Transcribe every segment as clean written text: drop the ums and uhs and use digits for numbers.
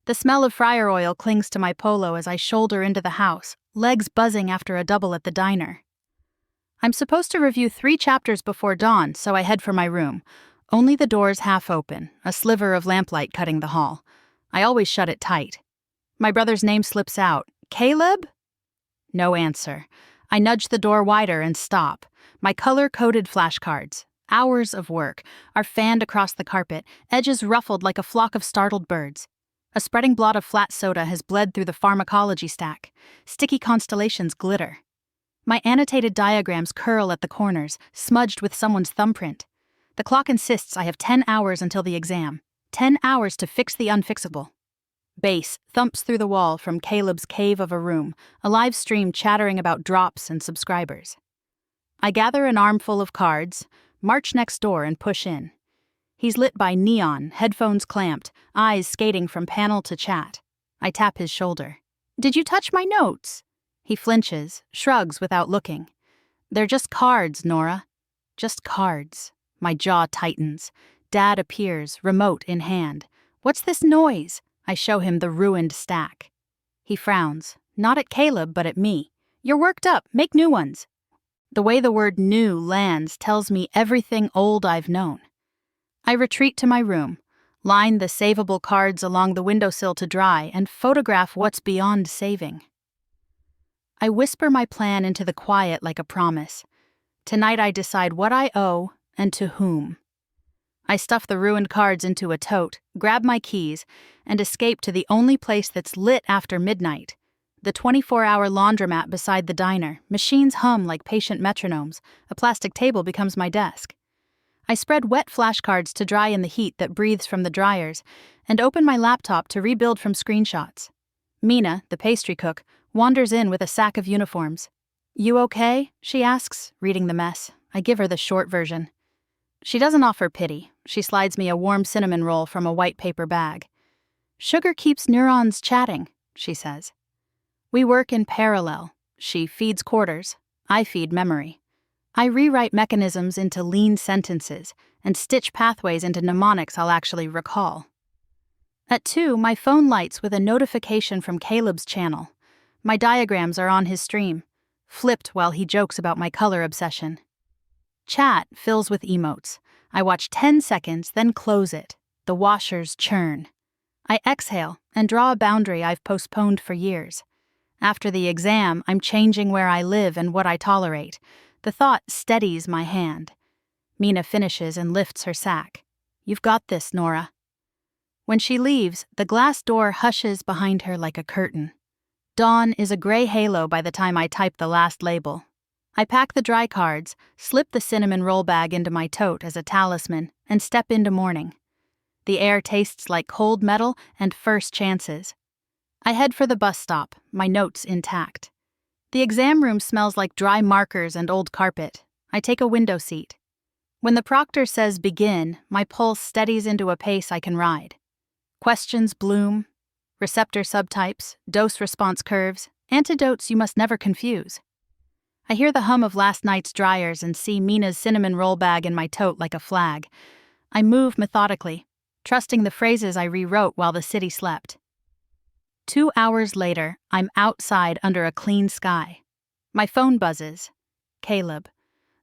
The smell of fryer oil clings to my polo as I shoulder into the house, legs buzzing after a double at the diner. I'm supposed to review 3 chapters before dawn, so I head for my room. Only the doors half open, a sliver of lamplight cutting the hall. I always shut it tight. My brother's name slips out. Caleb? No answer. I nudge the door wider and stop. My color-coded flashcards, hours of work, are fanned across the carpet, edges ruffled like a flock of startled birds. A spreading blot of flat soda has bled through the pharmacology stack. Sticky constellations glitter. My annotated diagrams curl at the corners, smudged with someone's thumbprint. The clock insists I have 10 hours until the exam. 10 hours to fix the unfixable. Bass thumps through the wall from Caleb's cave of a room, a live stream chattering about drops and subscribers. I gather an armful of cards, march next door and push in. He's lit by neon, headphones clamped, eyes skating from panel to chat. I tap his shoulder. "Did you touch my notes?" He flinches, shrugs without looking. "They're just cards, Nora. Just cards." My jaw tightens. Dad appears, remote in hand. "What's this noise?" I show him the ruined stack. He frowns, not at Caleb but at me. "You're worked up, make new ones." The way the word new lands tells me everything old I've known. I retreat to my room, line the savable cards along the windowsill to dry, and photograph what's beyond saving. I whisper my plan into the quiet like a promise. Tonight I decide what I owe and to whom. I stuff the ruined cards into a tote, grab my keys, and escape to the only place that's lit after midnight. The 24-hour laundromat beside the diner. Machines hum like patient metronomes. A plastic table becomes my desk. I spread wet flashcards to dry in the heat that breathes from the dryers, and open my laptop to rebuild from screenshots. Mina, the pastry cook, wanders in with a sack of uniforms. "You okay?" she asks, reading the mess. I give her the short version. She doesn't offer pity. She slides me a warm cinnamon roll from a white paper bag. "Sugar keeps neurons chatting," she says. We work in parallel. She feeds quarters. I feed memory. I rewrite mechanisms into lean sentences and stitch pathways into mnemonics I'll actually recall. At 2, my phone lights with a notification from Caleb's channel. My diagrams are on his stream, flipped while he jokes about my color obsession. Chat fills with emotes. I watch 10 seconds, then close it. The washers churn. I exhale and draw a boundary I've postponed for years. After the exam, I'm changing where I live and what I tolerate. The thought steadies my hand. Mina finishes and lifts her sack. "You've got this, Nora." When she leaves, the glass door hushes behind her like a curtain. Dawn is a gray halo by the time I type the last label. I pack the dry cards, slip the cinnamon roll bag into my tote as a talisman, and step into morning. The air tastes like cold metal and first chances. I head for the bus stop, my notes intact. The exam room smells like dry markers and old carpet. I take a window seat. When the proctor says begin, my pulse steadies into a pace I can ride. Questions bloom. Receptor subtypes, dose-response curves, antidotes you must never confuse. I hear the hum of last night's dryers and see Mina's cinnamon roll bag in my tote like a flag. I move methodically, trusting the phrases I rewrote while the city slept. 2 hours later, I'm outside under a clean sky. My phone buzzes. Caleb.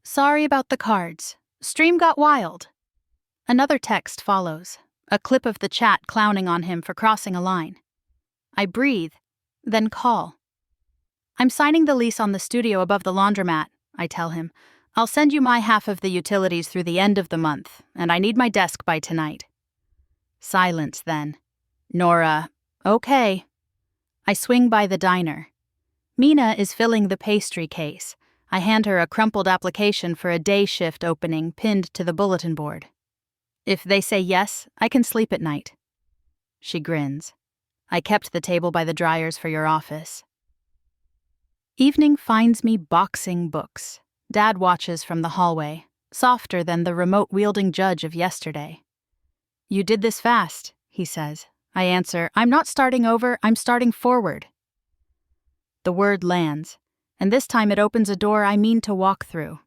"Sorry about the cards. Stream got wild." Another text follows, a clip of the chat clowning on him for crossing a line. I breathe, then call. "I'm signing the lease on the studio above the laundromat," I tell him. "I'll send you my half of the utilities through the end of the month, and I need my desk by tonight." Silence then. "Nora, okay." I swing by the diner. Mina is filling the pastry case. I hand her a crumpled application for a day shift opening pinned to the bulletin board. "If they say yes, I can sleep at night." She grins. "I kept the table by the dryers for your office." Evening finds me boxing books. Dad watches from the hallway, softer than the remote-wielding judge of yesterday. "You did this fast," he says. I answer, "I'm not starting over, I'm starting forward." The word lands, and this time it opens a door I mean to walk through.